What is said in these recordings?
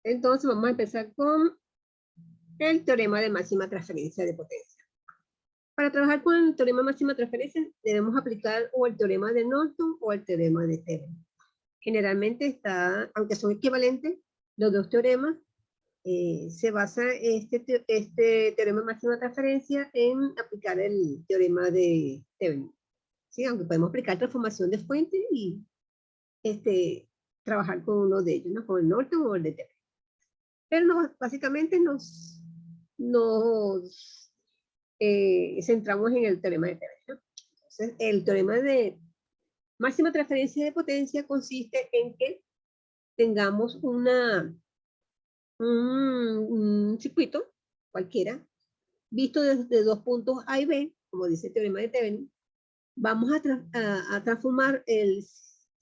Entonces vamos a empezar con el teorema de máxima transferencia de potencia. Para trabajar con el teorema de máxima transferencia debemos aplicar o el teorema de Norton o el teorema de Thevenin. Generalmente está, aunque son equivalentes, los dos teoremas, se basa este teorema de máxima transferencia en aplicar el teorema de Thevenin. ¿Sí? Aunque podemos aplicar transformación de fuente y trabajar con uno de ellos, ¿no? Con el Norton o el de Thevenin. Pero básicamente nos centramos en el teorema de Thevenin, ¿no? Entonces, el teorema de máxima transferencia de potencia consiste en que tengamos un circuito cualquiera visto desde dos puntos A y B, como dice el teorema de Thevenin. Vamos a transformar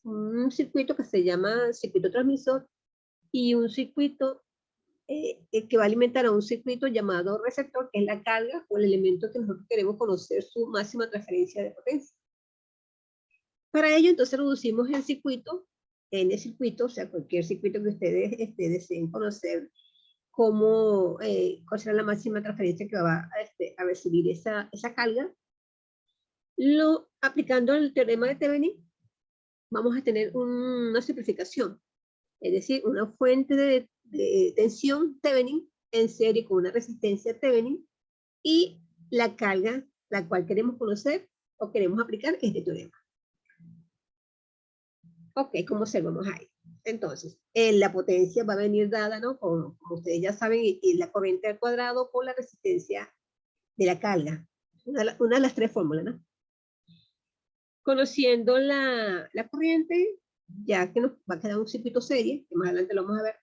un circuito que se llama circuito transmisor y un circuito que va a alimentar a un circuito llamado receptor, que es la carga o el elemento que nosotros queremos conocer su máxima transferencia de potencia. Para ello, entonces, reducimos el circuito, o sea, cualquier circuito que ustedes deseen conocer, cuál será la máxima transferencia que va a recibir esa carga. Aplicando el teorema de Thevenin, vamos a tener una simplificación, es decir, una fuente de tensión Thevenin en serie con una resistencia Thevenin y la carga la cual queremos conocer o queremos aplicar este teorema. Ok, ¿cómo observamos ahí? Entonces, la potencia va a venir dada, ¿no? Como ustedes ya saben, y la corriente al cuadrado por la resistencia de la carga. Una de las tres fórmulas, ¿no? Conociendo la corriente, ya que nos va a quedar un circuito serie, que más adelante lo vamos a ver,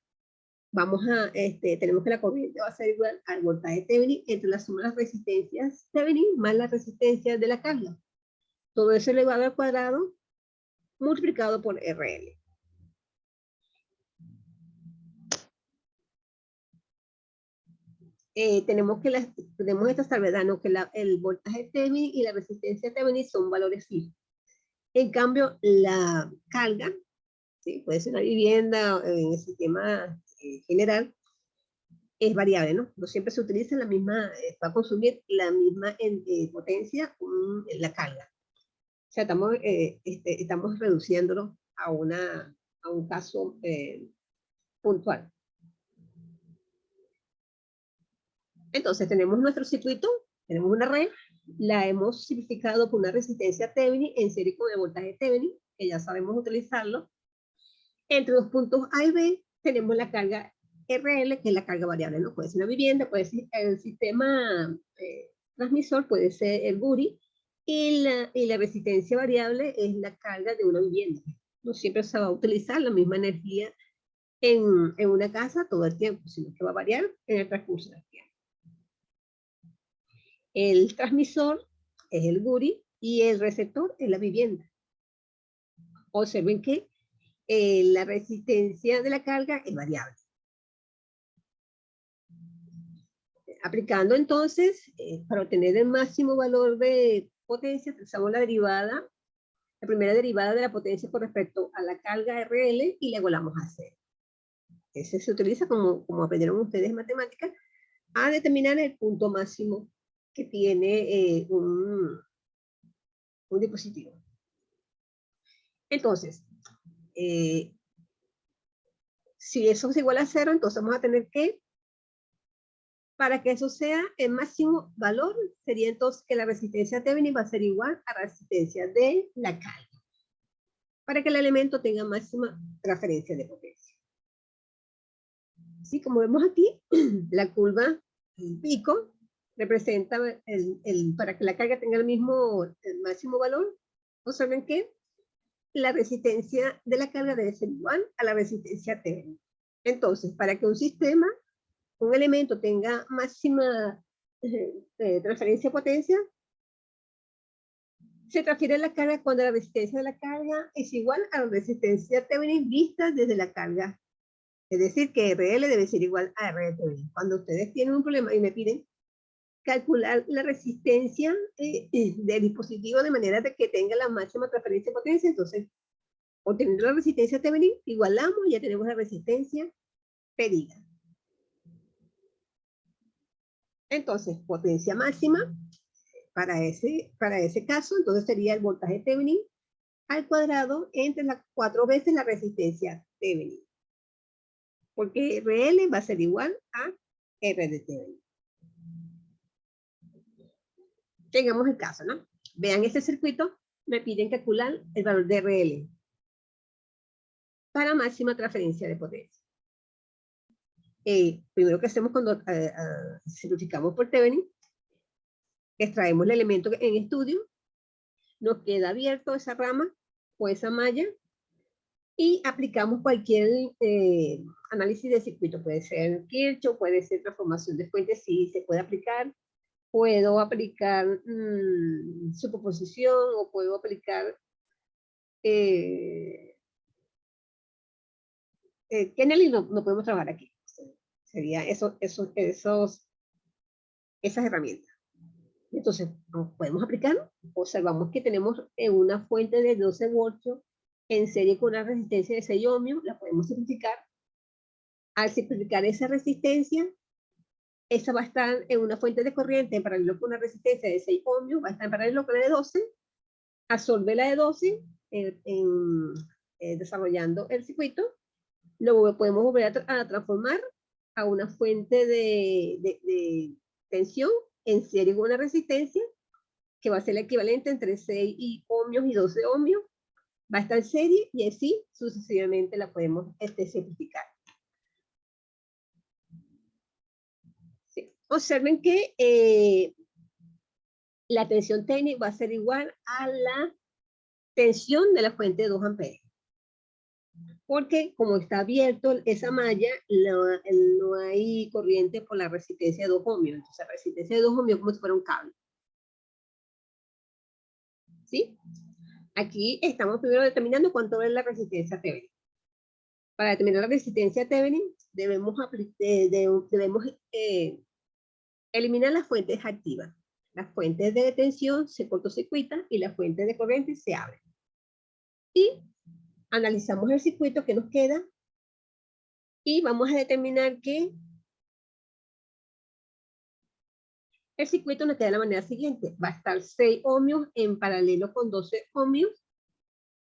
tenemos que la corriente va a ser igual al voltaje Thevenin entre la suma de las resistencias Thevenin más las resistencias de la carga. Todo eso elevado al cuadrado multiplicado por RL. Tenemos esta salvedad, ¿no? Que el voltaje Thevenin y la resistencia Thevenin son valores fijos. En cambio, la carga, ¿sí? Puede ser una vivienda en el sistema general, es variable, ¿no? No siempre se utiliza la misma, va a consumir la misma potencia la carga. O sea, estamos reduciéndolo a un caso puntual. Entonces, tenemos nuestro circuito, tenemos una red, la hemos simplificado por una resistencia Thevenin en serie con el voltaje Thevenin, que ya sabemos utilizarlo. Entre dos puntos A y B tenemos la carga RL, que es la carga variable, ¿no? Puede ser una vivienda, puede ser el sistema transmisor, puede ser el GURI, y la resistencia variable es la carga de una vivienda. No siempre se va a utilizar la misma energía en una casa todo el tiempo, sino que va a variar en el transcurso del tiempo. El transmisor es el GURI y el receptor es la vivienda. Observen que la resistencia de la carga es variable. Aplicando entonces, para obtener el máximo valor de potencia, utilizamos la primera derivada de la potencia con respecto a la carga RL y la igualamos a cero. Ese se utiliza, como aprendieron ustedes en matemáticas, a determinar el punto máximo que tiene un dispositivo. Entonces, si eso es igual a cero, entonces vamos a tener que, para que eso sea el máximo valor, sería entonces que la resistencia Thevenin va a ser igual a la resistencia de la carga, para que el elemento tenga máxima transferencia de potencia. Así como vemos aquí, la curva, el pico, representa para que la carga tenga el máximo valor. Observen que la resistencia de la carga debe ser igual a la resistencia Thevenin. Entonces, para que un elemento tenga máxima transferencia de potencia, se transfiere la carga cuando la resistencia de la carga es igual a la resistencia Thevenin vista desde la carga. Es decir, que RL debe ser igual a R Thevenin. Cuando ustedes tienen un problema y me piden calcular la resistencia del dispositivo de manera de que tenga la máxima transferencia de potencia, entonces, obteniendo la resistencia Thevenin, igualamos, ya tenemos la resistencia pedida. Entonces, potencia máxima para ese caso, entonces sería el voltaje Thevenin al cuadrado entre las 4 veces la resistencia Thevenin. Porque RL va a ser igual a R de Thevenin. Tengamos el caso, ¿no? Vean este circuito, me piden calcular el valor de RL para máxima transferencia de potencia. Primero que hacemos cuando simplificamos por Thevenin, extraemos el elemento en estudio, nos queda abierto esa rama o esa malla y aplicamos cualquier análisis de circuito. Puede ser Kirchhoff, puede ser transformación de fuentes, sí se puede aplicar. Puedo aplicar superposición o puedo aplicar Kennedy no podemos trabajar aquí. Sería esas herramientas. Entonces, podemos aplicar. Observamos que tenemos una fuente de 12 voltios en serie con una resistencia de 6 ohmios. La podemos simplificar. Al simplificar esa resistencia, esa va a estar en una fuente de corriente en paralelo con una resistencia de 6 ohmios, va a estar en paralelo con la de 12, absorbe la de 12 desarrollando el circuito, luego podemos volver a transformar a una fuente de tensión en serie con una resistencia que va a ser el equivalente entre 6 ohmios y 12 ohmios, va a estar en serie y así sucesivamente la podemos simplificar. Observen que la tensión técnica va a ser igual a la tensión de la fuente de 2 amperes. Porque como está abierto esa malla, no hay corriente por la resistencia de 2 ohmios. Entonces la resistencia de 2 ohmios es como si fuera un cable. ¿Sí? Aquí estamos primero determinando cuánto es la resistencia Thevenin. Para determinar la resistencia Thevenin, debemos eliminar las fuentes activas. Las fuentes de tensión se cortocircuitan y las fuentes de corriente se abren. Y analizamos el circuito que nos queda y vamos a determinar que el circuito nos queda de la manera siguiente. Va a estar 6 ohmios en paralelo con 12 ohmios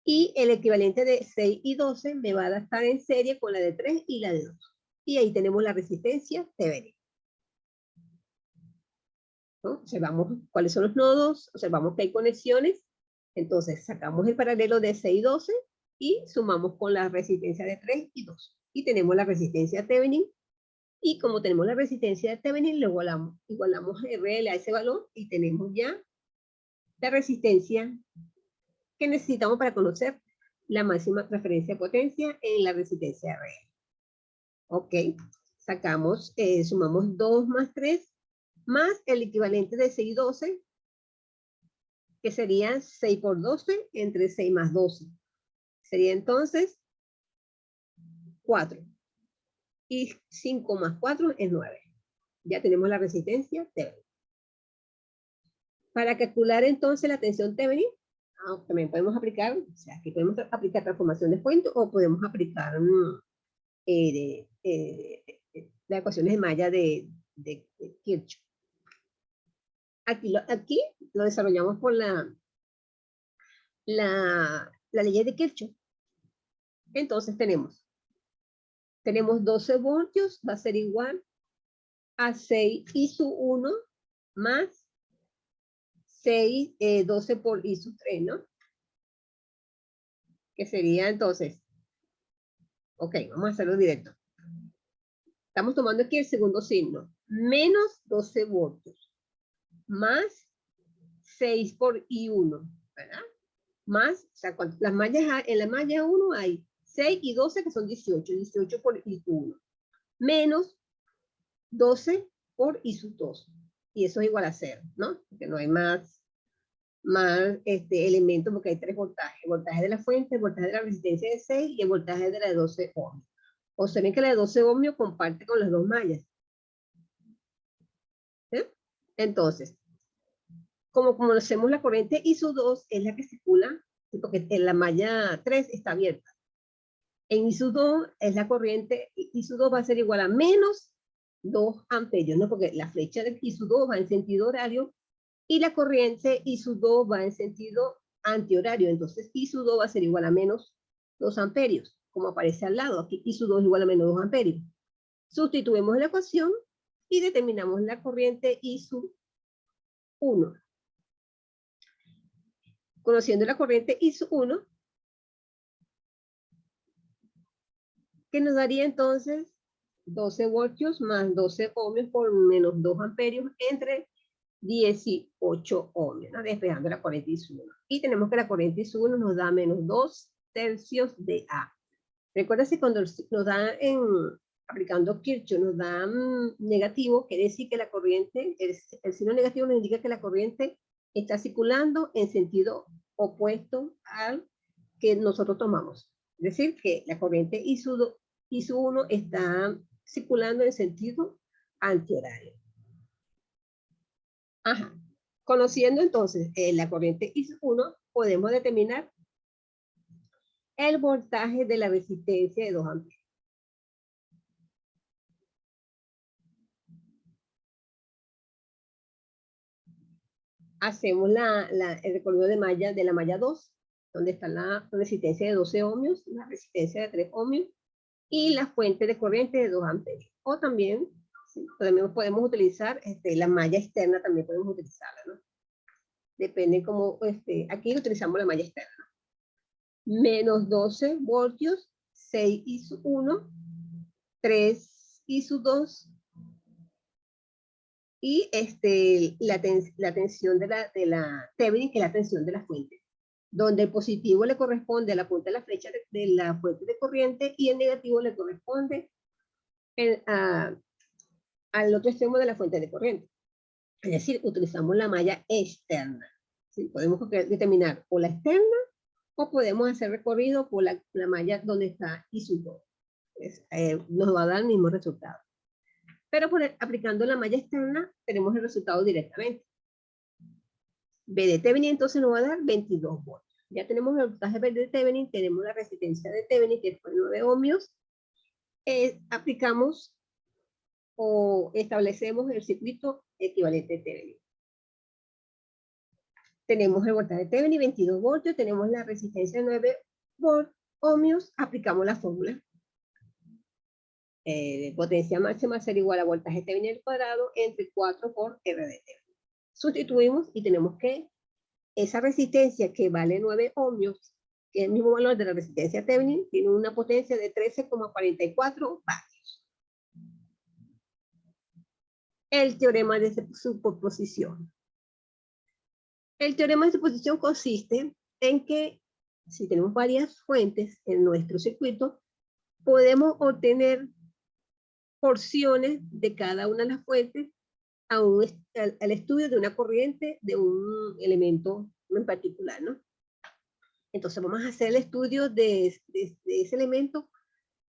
y el equivalente de 6 y 12 me va a estar en serie con la de 3 y la de 2. Y ahí tenemos la resistencia Thevenin. ¿No? Observamos cuáles son los nodos, observamos que hay conexiones, entonces sacamos el paralelo de 6 y 12 y sumamos con la resistencia de 3 y 2. Y tenemos la resistencia Thevenin, y como tenemos la resistencia de Thevenin, lo igualamos RL a ese valor y tenemos ya la resistencia que necesitamos para conocer la máxima transferencia de potencia en la resistencia RL. Ok, sacamos, sumamos 2 más 3, más el equivalente de 6 y 12, que sería 6 por 12 entre 6 más 12. Sería entonces 4. Y 5 más 4 es 9. Ya tenemos la resistencia Thevenin. Para calcular entonces la tensión Thevenin, también podemos aplicar, o sea, aquí podemos aplicar transformación de fuente o podemos aplicar las ecuaciones de malla de Kirchhoff. Aquí lo desarrollamos por la ley de Kirchhoff. Entonces tenemos 12 voltios, va a ser igual a 6 I sub 1 más 6, 12 por I sub 3, ¿no? Que sería entonces, ok, vamos a hacerlo directo. Estamos tomando aquí el segundo signo, menos 12 voltios, más 6 por I1, ¿verdad? Más, o sea, las mallas, en la malla 1 hay 6 y 12 que son 18, 18 por I1, menos 12 por I sub 2, y eso es igual a 0, ¿no? Porque no hay más elementos porque hay 3 voltajes, el voltaje de la fuente, el voltaje de la resistencia de 6 y el voltaje de la de 12 ohmios. Observen que la de 12 ohmios comparte con las dos mallas. ¿Sí? Entonces, como conocemos la corriente I sub 2 es la que circula, porque en la malla 3 está abierta. En I2 es la corriente, I2 va a ser igual a menos 2 amperios, ¿no? Porque la flecha de I2 va en sentido horario y la corriente I2 va en sentido antihorario. Entonces I2 va a ser igual a menos 2 amperios, como aparece al lado. Aquí I2 es igual a menos 2 amperios. Sustituimos la ecuación y determinamos la corriente I1. Conociendo la corriente I1, que nos daría entonces 12 voltios más 12 ohmios por menos 2 amperios entre 18 ohmios, ¿no? Despejando la corriente I1. Y tenemos que la corriente I1 nos da menos 2 tercios de A. Recuerda que cuando nos da aplicando Kirchhoff, nos da negativo, quiere decir que la corriente, el signo negativo nos indica que la corriente está circulando en sentido opuesto al que nosotros tomamos. Es decir, que la corriente I1 está circulando en sentido antihorario. Ajá. Conociendo entonces la corriente I1, podemos determinar el voltaje de la resistencia de 2 amperes. Hacemos el recorrido de la malla 2, donde está la resistencia de 12 ohmios, la resistencia de 3 ohmios y la fuente de corriente de 2 amperios. O también podemos utilizar la malla externa, también podemos utilizarla, ¿no? Depende cómo, aquí utilizamos la malla externa. Menos 12 voltios, 6 I1, 3 I2, y la tensión de la Thevenin, que es la tensión de la fuente, donde el positivo le corresponde a la punta de la flecha de la fuente de corriente y el negativo le corresponde al otro extremo de la fuente de corriente. Es decir, utilizamos la malla externa. ¿Sí? Podemos determinar o la externa o podemos hacer recorrido por la malla donde está I2. Nos va a dar el mismo resultado. Pero aplicando la malla externa tenemos el resultado directamente. B de Thevenin entonces nos va a dar 22 voltios. Ya tenemos el voltaje de Thevenin, tenemos la resistencia de Thevenin que fue 9 ohmios. Aplicamos o establecemos el circuito equivalente de Thevenin. Tenemos el voltaje de Thevenin, 22 voltios, tenemos la resistencia de 9 ohmios, aplicamos la fórmula. Potencia máxima será igual a voltaje Thevenin al cuadrado entre 4 por R de Thevenin. Sustituimos y tenemos que esa resistencia que vale 9 ohmios, que es el mismo valor de la resistencia Thevenin, tiene una potencia de 13,44 vatios. El teorema de superposición. El teorema de superposición consiste en que si tenemos varias fuentes en nuestro circuito, podemos obtener porciones de cada una de las fuentes al estudio de una corriente de un elemento en particular, ¿no? Entonces vamos a hacer el estudio de ese elemento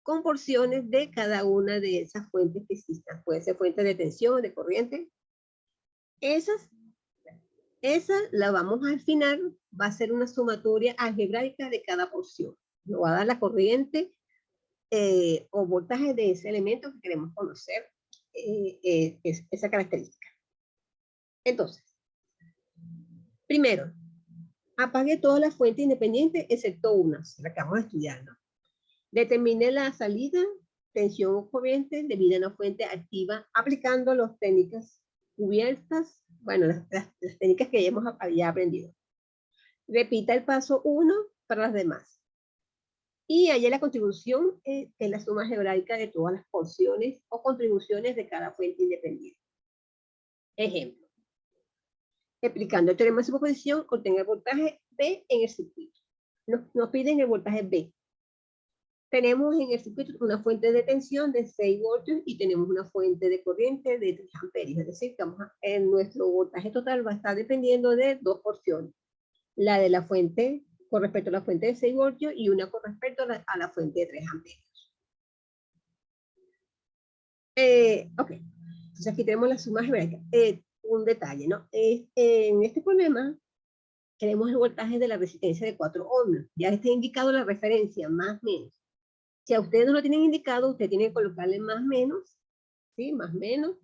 con porciones de cada una de esas fuentes que existan. Puede ser fuentes de tensión, de corriente. Esa la vamos a afinar, va a ser una sumatoria algebraica de cada porción. Nos va a dar la corriente o voltaje de ese elemento que queremos conocer, esa característica. Entonces, primero, apague todas las fuentes independientes excepto una, la que vamos a estudiar, ¿no? Determine la salida, tensión o corriente debida a una fuente activa aplicando las técnicas cubiertas, bueno, las técnicas que ya aprendido. Repita el paso 1 para las demás. Y allá la contribución es la suma algebraica de todas las porciones o contribuciones de cada fuente independiente. Ejemplo. Explicando el teorema de superposición, obtenga el voltaje B en el circuito. Nos piden el voltaje B. Tenemos en el circuito una fuente de tensión de 6 voltios y tenemos una fuente de corriente de 3 amperios. Es decir, que nuestro voltaje total va a estar dependiendo de dos porciones. La de la fuente con respecto a la fuente de 6 voltios y una con respecto a la fuente de 3 amperios. Ok, entonces aquí tenemos la suma algebraica. Un detalle, ¿no? En este problema tenemos el voltaje de la resistencia de 4 ohmios. Ya está indicado la referencia, más o menos. Si a ustedes no lo tienen indicado, usted tiene que colocarle más menos, ¿sí? Más menos,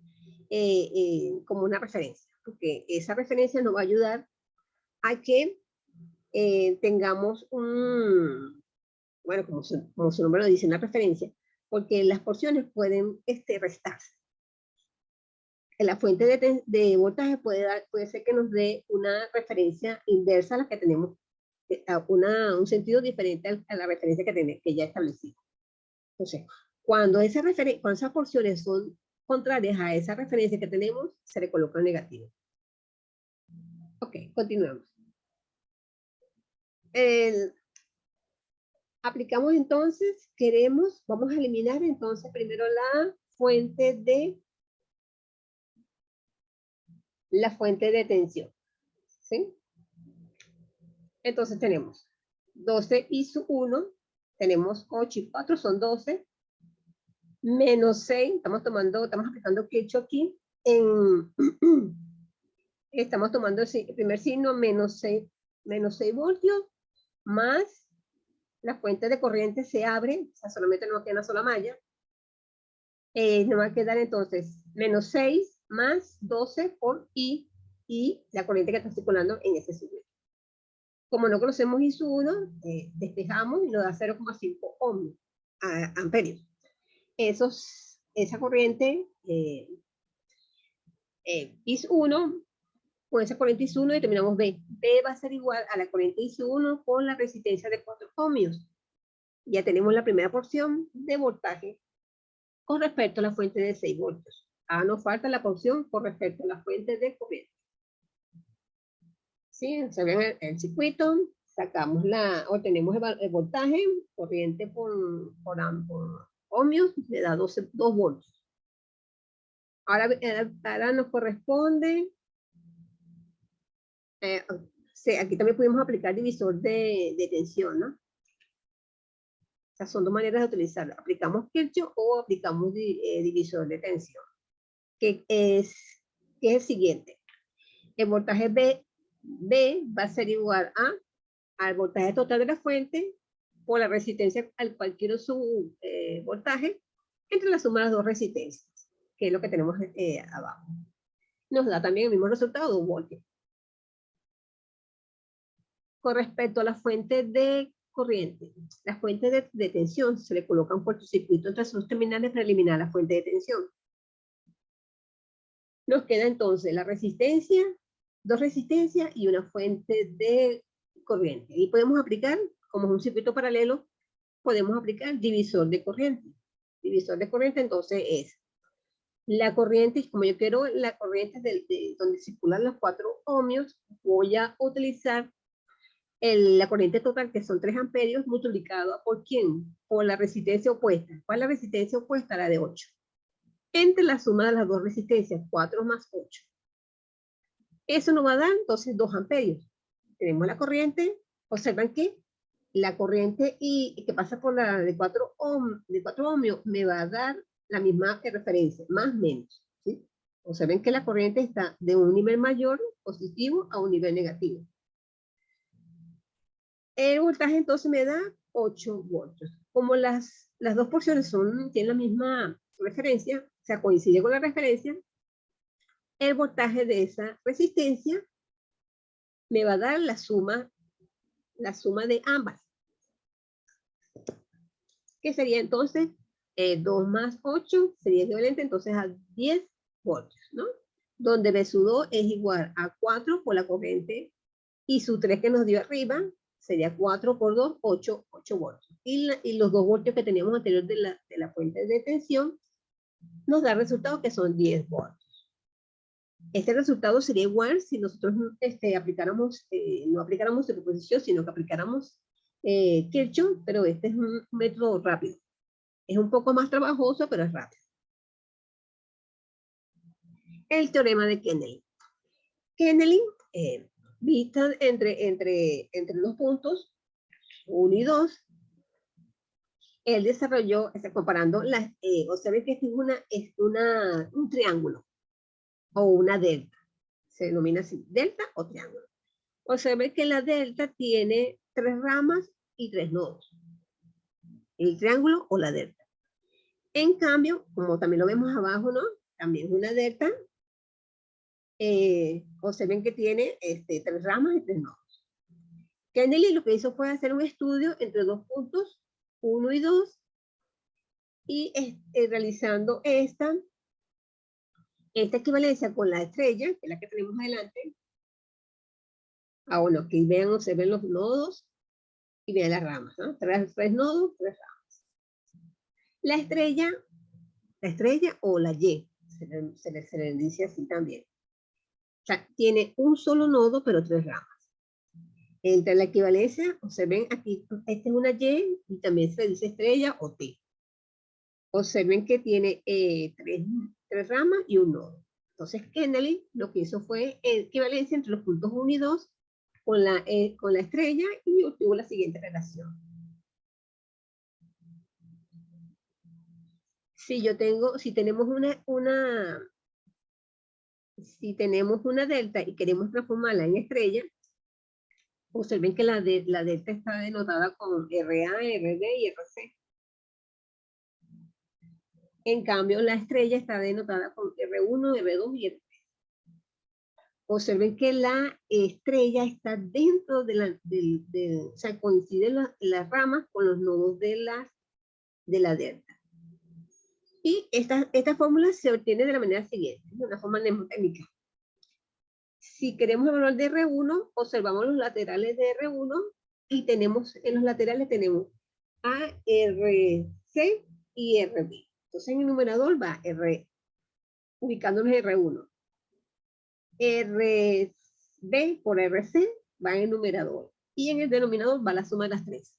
como una referencia, porque esa referencia nos va a ayudar a que tengamos un, bueno, como su nombre lo dice, una referencia, porque las porciones pueden restarse. La fuente de voltaje puede ser que nos dé una referencia inversa a la que tenemos, un sentido diferente a la referencia que ya establecimos. Entonces, cuando esas porciones son contrarias a esa referencia que tenemos, se le coloca negativo. Ok, continuamos. Aplicamos entonces, vamos a eliminar entonces primero la fuente de tensión. ¿Sí? Entonces tenemos 12 y su 1, tenemos 8 y 4 son 12, menos 6, estamos aplicando Kirchhoff aquí, estamos tomando el primer signo, menos 6 voltios, más la fuente de corriente se abre, o sea, solamente nos queda una sola malla, nos va a quedar entonces menos 6 más 12 por I, y la corriente que está circulando en ese circuito. Como no conocemos I sub 1, despejamos y nos da 0,5 amperios. Esa corriente I sub 1, con esa corriente I sub 1 determinamos B. B va a ser igual a la corriente I sub 1 con la resistencia de 4 ohmios. Ya tenemos la primera porción de voltaje con respecto a la fuente de 6 voltios. Ahora nos falta la porción con respecto a la fuente de corriente. ¿Sí? Se ve el circuito, obtenemos el voltaje, corriente por ohmios, le da 2 voltios. Ahora nos corresponde, aquí también pudimos aplicar divisor de tensión, ¿no? O sea, son dos maneras de utilizarlo. Aplicamos Kirchhoff o aplicamos divisor de tensión, que es el siguiente. El voltaje B va a ser igual al voltaje total de la fuente por la resistencia al cual quiero su voltaje entre la suma de las dos resistencias, que es lo que tenemos abajo. Nos da también el mismo resultado, 2 voltios. Con respecto a la fuente de corriente, la fuente de tensión se le coloca un cortocircuito entre sus terminales para eliminar la fuente de tensión. Nos queda entonces la resistencia, 2 resistencias y una fuente de corriente. Y podemos aplicar, como es un circuito paralelo, podemos aplicar divisor de corriente. Divisor de corriente entonces es la corriente, como yo quiero la corriente de donde circulan los 4 ohmios, voy a utilizar la corriente total, que son 3 amperios, multiplicado por ¿quién? Por la resistencia opuesta. ¿Cuál es la resistencia opuesta? La de 8. Entre la suma de las dos resistencias, 4 más 8. Eso nos va a dar entonces 2 amperios. Tenemos la corriente, observan que la corriente que pasa por la de 4 ohmios me va a dar la misma referencia, más o menos. ¿Sí? Observen que la corriente está de un nivel mayor, positivo, a un nivel negativo. El voltaje entonces me da 8 voltios. Como las dos porciones tienen la misma referencia, o sea, coincide con la referencia, el voltaje de esa resistencia me va a dar la suma de ambas, que sería entonces 2 más 8 sería equivalente entonces a 10 voltios, ¿no? Donde B sub 2 es igual a 4 por la corriente y su 3 que nos dio arriba sería 4 por 2, 8 voltios. Y los 2 voltios que teníamos anterior de la fuente de tensión nos da resultados que son 10 voltios. Este resultado sería igual si nosotros aplicáramos, no aplicáramos superposición, sino que aplicáramos Kirchhoff, pero este es un método rápido. Es un poco más trabajoso, pero es rápido. El teorema de Kennelly. Kennelly, vista entre los puntos 1 y 2, él desarrolló, comparando observen que este es un triángulo o una delta. Se denomina así, delta o triángulo. Observen que la delta tiene 3 ramas y 3 nodos. el triángulo o la delta. En cambio, como también lo vemos abajo, ¿no? También una delta, observen que tiene 3 ramas y 3 nodos. Kennedy lo que hizo fue hacer un estudio entre 2 puntos, 1 y 2, y realizando esta equivalencia con la estrella, que es la que tenemos adelante. Bueno, que vean, observen los nodos y vean las ramas, ¿no? 3 nodos, 3 ramas. La estrella o la Y, se le dice así también. O sea, tiene un solo nodo, pero 3 ramas. Entre la equivalencia, observen aquí, esta es una Y y también se dice estrella o T. Observen que tiene 3 ramas y un nodo. Entonces, Kennedy lo que hizo fue equivalencia entre los puntos 1 y 2 con la estrella y obtuvo la siguiente relación. Si tenemos una delta y queremos transformarla en estrella, observen que la delta está denotada con RA, RB y RC. En cambio, la estrella está denotada con R1, R2 y R3. Observen que la estrella está dentro o sea, coinciden las ramas con los nodos de la delta. Y esta fórmula se obtiene de la manera siguiente, de una forma mnemotécnica. Si queremos el valor de R1, observamos los laterales de R1 y en los laterales tenemos A, R, C y RB. Entonces en el numerador va R, ubicándonos en R1. RB por RC va en el numerador. Y en el denominador va la suma de las 3.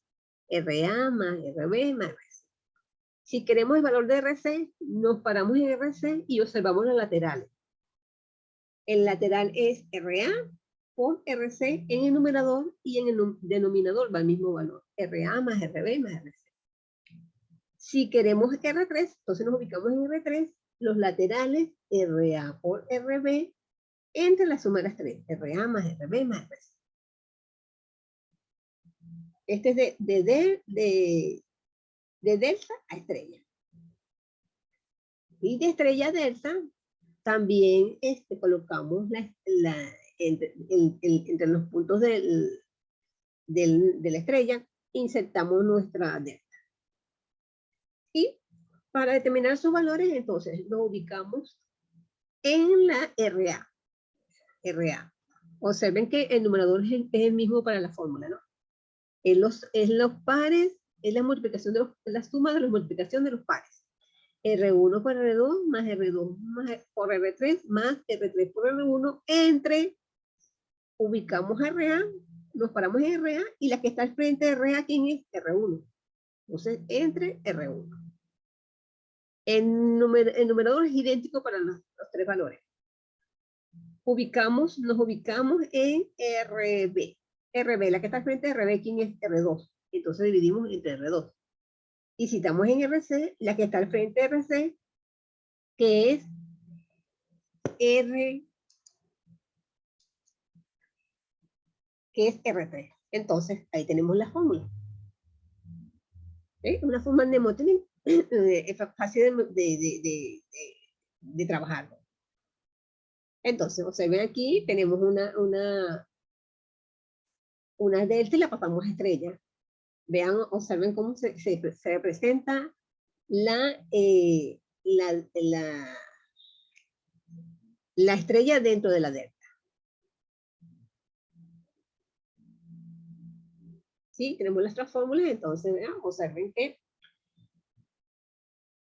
RA más RB más RC. Si queremos el valor de RC, nos paramos en RC y observamos los laterales. El lateral es RA por RC en el numerador y en el denominador va el mismo valor. RA más RB más RC. Si queremos R3, entonces nos ubicamos en R3, los laterales RA por RB entre la suma de las 3, RA más RB más RC. Este es de delta a estrella. Y de estrella a delta también colocamos entre los puntos de la estrella, insertamos nuestra delta. Y para determinar sus valores, entonces lo ubicamos en la RA. Observen que el numerador es el mismo para la fórmula, ¿no? En los pares, es la multiplicación la suma de la multiplicación de los pares. R1 por R2 más R2 por R3 más R3 por R1 entre, ubicamos RA, nos paramos en RA y la que está al frente de RA, ¿quién es? R1. Entonces, entre R1. El numerador es idéntico para los 3 valores. Nos ubicamos en RB. RB, la que está al frente de RB, ¿quién es? R2. Entonces dividimos entre R2. Y si estamos en RC, la que está al frente de RC, que es R3. Entonces, ahí tenemos la fórmula. Una forma mnemotécnica fácil de trabajar. Entonces, observen aquí, tenemos una delta y la pasamos a estrella. Vean, observen cómo se representa la estrella dentro de la delta. ¿Sí? Tenemos nuestras fórmulas, entonces vean, observen que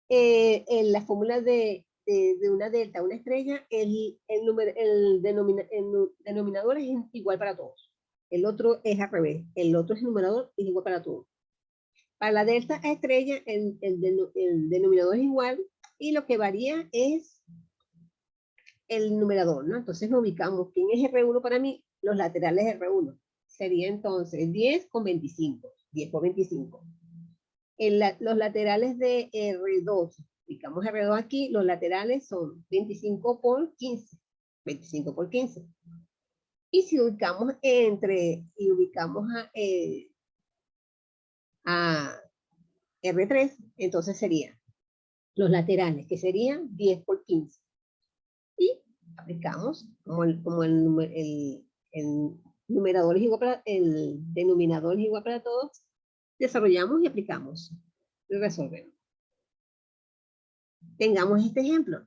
en la fórmula de una delta a una estrella, el denominador es igual para todos. El otro es al revés. El otro es el numerador, es igual para todos. Para la delta a estrella, el denominador es igual y lo que varía es el numerador, ¿no? Entonces nos ubicamos. ¿Quién es R1 para mí? Los laterales de R1. Sería entonces 10 con 25. 10 por 25. Los laterales de R2. Ubicamos R2 aquí. Los laterales son 25 por 15. 25 por 15. Y si ubicamos y ubicamos R3, entonces serían los laterales, que serían 10 por 15. Y aplicamos, como el numerador es igual para, el denominador es igual para todos, desarrollamos y aplicamos y resolvemos. Tengamos este ejemplo.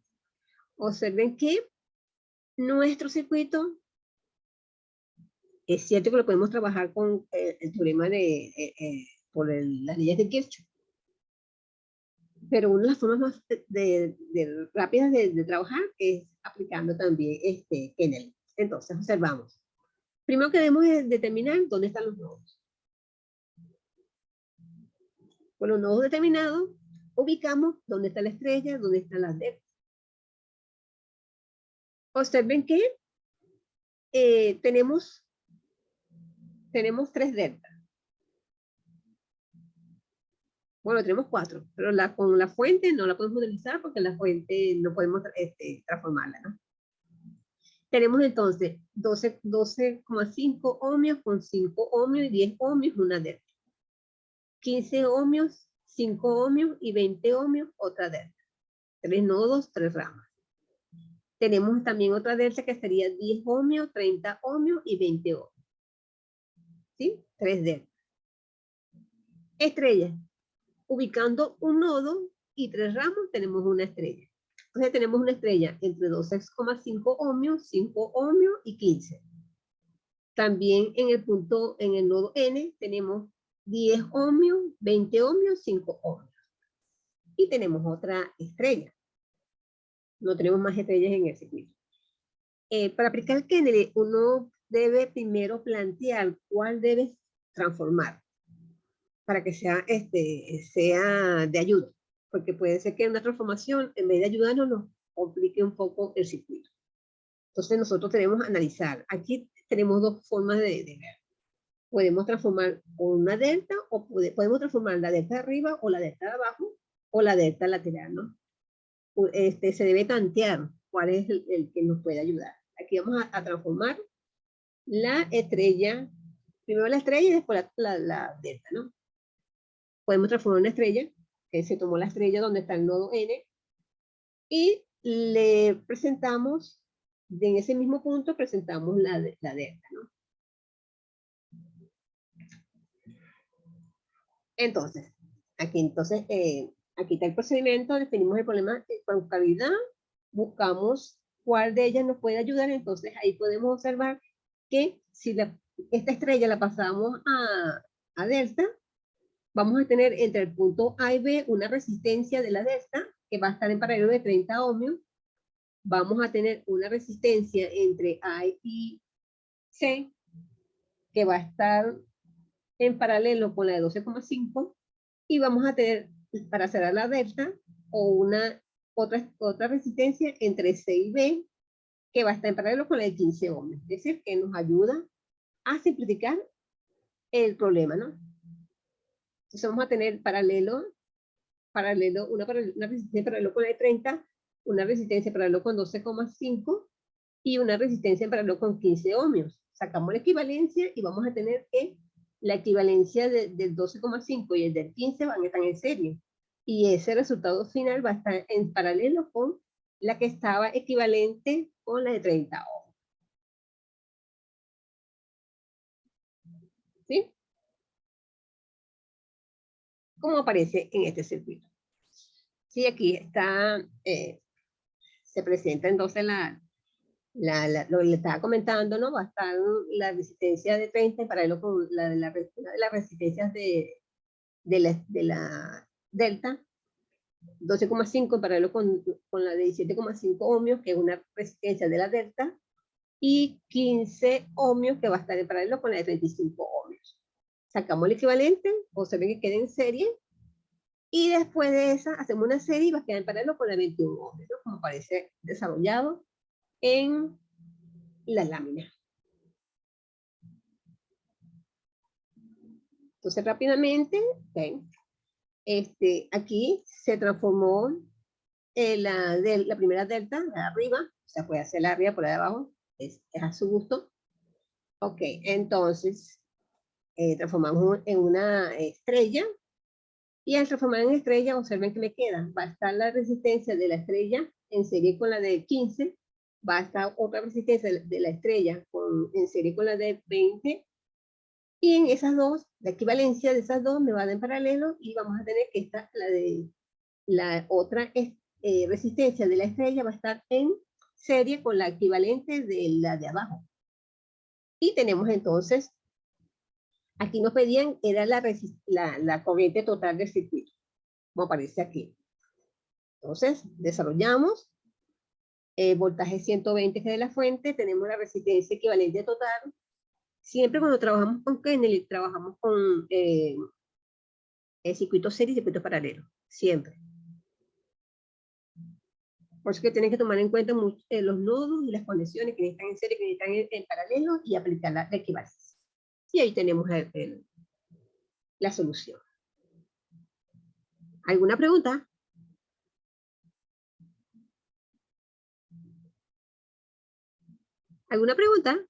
Observen que nuestro circuito, es cierto que lo podemos trabajar con el teorema por las leyes de Kirchhoff, pero una de las formas más rápidas de trabajar es aplicando también Kennel. Entonces, observamos. Primero que debemos determinar dónde están los nodos. Con los nodos determinados, ubicamos dónde está la estrella, dónde están las deltas. Observen que tenemos 3 deltas. Bueno, tenemos 4, pero con la fuente no la podemos utilizar porque la fuente no podemos transformarla, ¿no? Tenemos entonces 12,5 ohmios con 5 ohmios y 10 ohmios, una delta. 15 ohmios, 5 ohmios y 20 ohmios, otra delta. 3 nodos, 3 ramas. Tenemos también otra delta que sería 10 ohmios, 30 ohmios y 20 ohmios. ¿Sí? 3 deltas. Estrellas. Ubicando un nodo y 3 ramas, tenemos una estrella. Entonces tenemos una estrella entre 12,5 ohmios, 5 ohmios y 15. También en el nodo N, tenemos 10 ohmios, 20 ohmios, 5 ohmios. Y tenemos otra estrella. No tenemos más estrellas en el circuito. Para aplicar el Kennedy, uno debe primero plantear cuál debe transformar para que sea de ayuda. Porque puede ser que una transformación, en vez de ayudarnos, nos complique un poco el circuito. Entonces nosotros tenemos que analizar. Aquí tenemos 2 formas de ver. Podemos transformar una delta o podemos transformar la delta de arriba o la delta de abajo o la delta lateral, ¿no? Se debe tantear cuál es el que nos puede ayudar. Aquí vamos a transformar la estrella, primero la estrella y después la delta, ¿no? Podemos transformar una estrella, que se tomó la estrella donde está el nodo N, y le presentamos, en ese mismo punto presentamos la delta, ¿no? Entonces, aquí está el procedimiento, definimos el problema con cavidad, buscamos cuál de ellas nos puede ayudar, entonces ahí podemos observar que si esta estrella la pasamos a delta, vamos a tener entre el punto A y B una resistencia de la delta que va a estar en paralelo de 30 ohmios. Vamos a tener una resistencia entre A y C que va a estar en paralelo con la de 12,5 y vamos a tener para cerrar la delta o otra resistencia entre C y B que va a estar en paralelo con la de 15 ohmios. Es decir, que nos ayuda a simplificar el problema, ¿no? Entonces vamos a tener una resistencia paralelo con la de 30, una resistencia paralelo con 12,5 y una resistencia en paralelo con 15 ohmios. Sacamos la equivalencia y vamos a tener que la equivalencia del 12,5 y el del 15 van a estar en serie. Y ese resultado final va a estar en paralelo con la que estaba equivalente con la de 30 ohmios. ¿Sí? Como aparece en este circuito. Sí, aquí está, se presenta entonces lo que le estaba comentando, ¿no? Va a estar la resistencia de 30 en paralelo con la de las resistencias de la delta, 12,5 en paralelo con la de 17,5 ohmios, que es una resistencia de la delta, y 15 ohmios, que va a estar en paralelo con la de 35 ohmios. Sacamos el equivalente, observen que queda en serie, y después de esa hacemos una serie y va a quedar en paralelo con la 21 ohmios, ¿no? Como aparece desarrollado en la lámina. Entonces, rápidamente, ¿okay? Aquí se transformó la primera delta de arriba, o sea, puede hacer la arriba por la de abajo, es a su gusto. Ok, entonces, transformamos en una estrella Y al transformar en estrella, observen que me queda. Va a estar la resistencia de la estrella en serie con la de 15. Va a estar otra resistencia de la estrella en serie con la de 20. Y en esas dos, la equivalencia de esas dos me va a dar en paralelo y vamos a tener que esta, la otra resistencia de la estrella va a estar en serie con la equivalente de la de abajo. Y tenemos entonces, aquí nos pedían, era la corriente total del circuito, como aparece aquí. Entonces, desarrollamos voltaje 120 que es de la fuente, tenemos la resistencia equivalente total. Siempre cuando trabajamos con Kennedy, trabajamos con el circuito serie y circuito paralelo, siempre. Por eso que tienen que tomar en cuenta los nodos y las conexiones que están en serie, que están en paralelo y aplicar la equivalencia. Y ahí tenemos la solución. ¿Alguna pregunta? ¿Alguna pregunta?